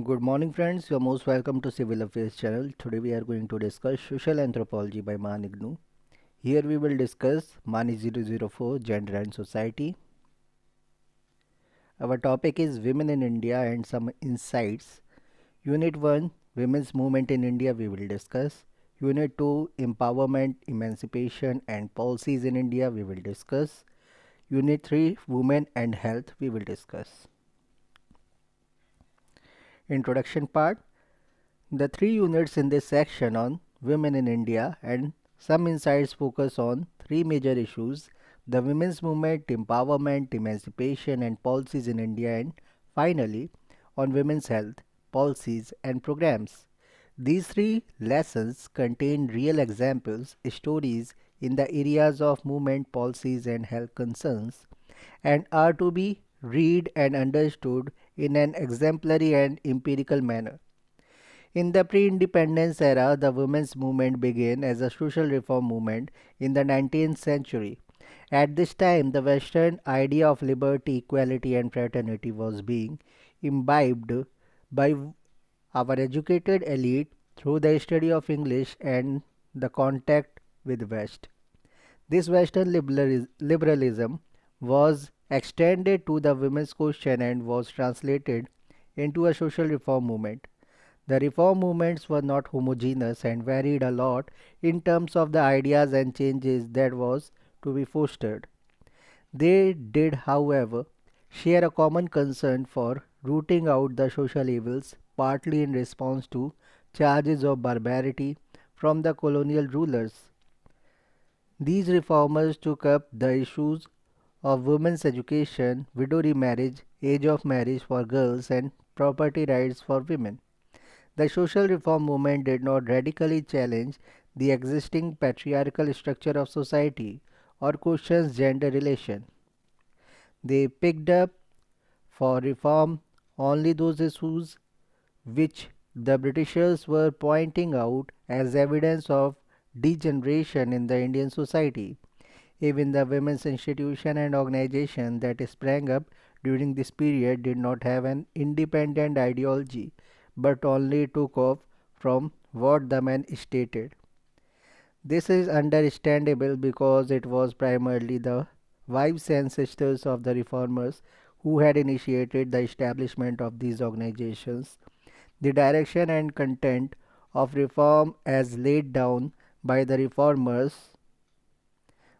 Good morning, friends. You're most welcome to Civil Affairs channel. Today we are going to discuss social anthropology by Maan IGNOU. Here we will discuss mane004 gender and society. Our topic is women in India and some insights. Unit 1 Women's movement in India we will discuss. Unit 2 Empowerment, emancipation and policies in India we will discuss. Unit 3 Women and health we will discuss. Introduction part. The three units in this section on women in India and some insights focus on three major issues: the women's movement, empowerment, emancipation, and policies in India, and finally, on women's health, policies, and programs. These three lessons contain real examples, stories in the areas of movement, policies, and health concerns, and are to be read and understood in an exemplary and empirical manner. In the pre independence era, the women's movement began as a social reform movement in the 19th century. At this time, the Western idea of liberty, equality, and fraternity was being imbibed by our educated elite through the study of English and the contact with West. This Western liberalism was extended to the women's question and was translated into a social reform movement. The reform movements were not homogeneous and varied a lot in terms of the ideas and changes that was to be fostered. They did, however, share a common concern for rooting out the social evils, partly in response to charges of barbarity from the colonial rulers. These reformers took up the issues of women's education, widow remarriage, age of marriage for girls, and property rights for women. The social reform movement did not radically challenge the existing patriarchal structure of society or question gender relation. They picked up for reform only those issues which the Britishers were pointing out as evidence of degeneration in the Indian society. Even the women's institution and organization that sprang up during this period did not have an independent ideology, but only took off from what the men stated. This is understandable because it was primarily the wives and sisters of the reformers who had initiated the establishment of these organizations. The direction and content of reform as laid down by the reformers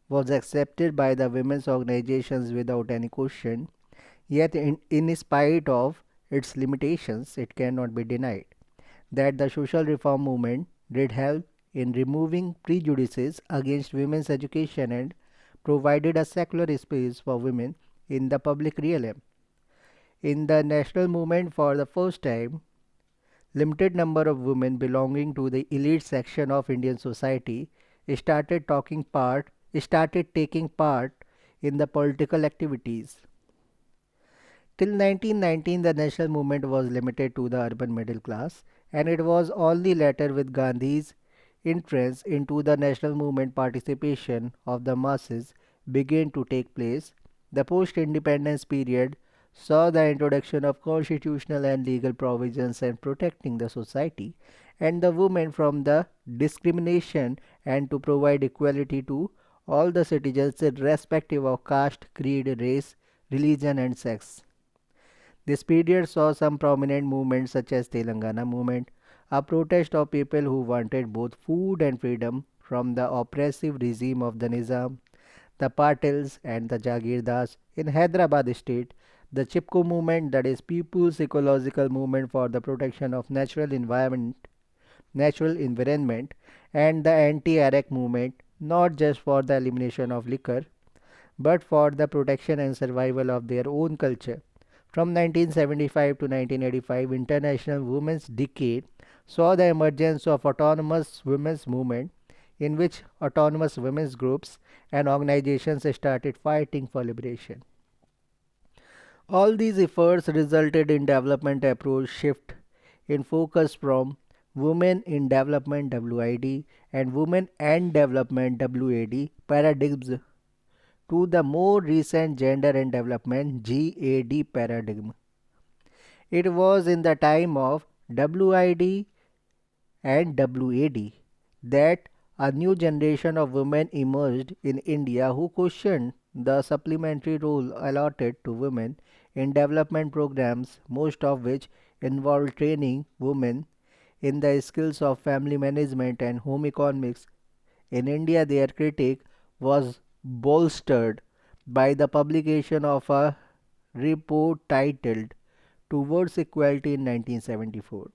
was accepted by the women's organizations without any question, yet, in spite of its limitations, it cannot be denied that the social reform movement did help in removing prejudices against women's education and provided a secular space for women in the public realm. In the national movement, for the first time, limited number of women belonging to the elite section of Indian society started taking part in the political activities. Till 1919, the national movement was limited to the urban middle class, and it was only later with Gandhi's entrance into the national movement participation of the masses began to take place. The post independence period saw the introduction of constitutional and legal provisions and protecting the society and the women from the discrimination and to provide equality to all the citizens irrespective of caste, creed, race, religion and sex. This period saw some prominent movements such as Telangana movement, a protest of people who wanted both food and freedom from the oppressive regime of the Nizam, the Patils and the Jagirdars in Hyderabad state, the Chipko movement, that is People's Ecological Movement for the Protection of Natural environment, and the anti-Iraq movement, not just for the elimination of liquor, but for the protection and survival of their own culture. From 1975 to 1985, International Women's Decade saw the emergence of autonomous women's movement in which autonomous women's groups and organizations started fighting for liberation. All these efforts resulted in development approach shift in focus from women in development WID and women and development WAD paradigms to the more recent gender and development GAD paradigm. It was in the time of WID and WAD that a new generation of women emerged in India who questioned the supplementary role allotted to women in development programs, most of which involved training women in the skills of family management and home economics. In India, their critique was bolstered by the publication of a report titled Towards Equality in 1974,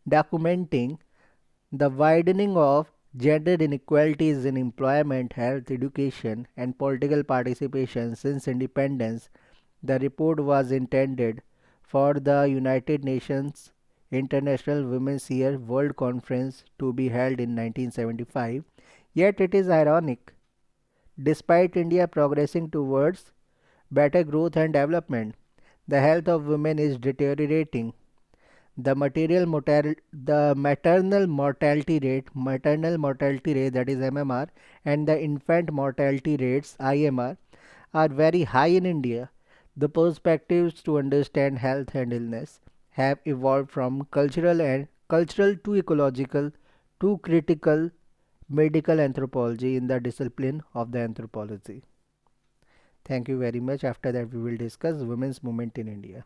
documenting the widening of gender inequalities in employment, health, education, and political participation since independence. The report was intended for the United Nations International Women's Year World Conference to be held in 1975. Yet it is ironic, despite India progressing towards better growth and development, the health of women is deteriorating. The maternal mortality rate that is MMR, and the infant mortality rates IMR are very high in India. The perspectives to understand health and illness have evolved from cultural to ecological to critical medical anthropology in the discipline of the anthropology. Thank you very much. After that, we will discuss women's movement in India.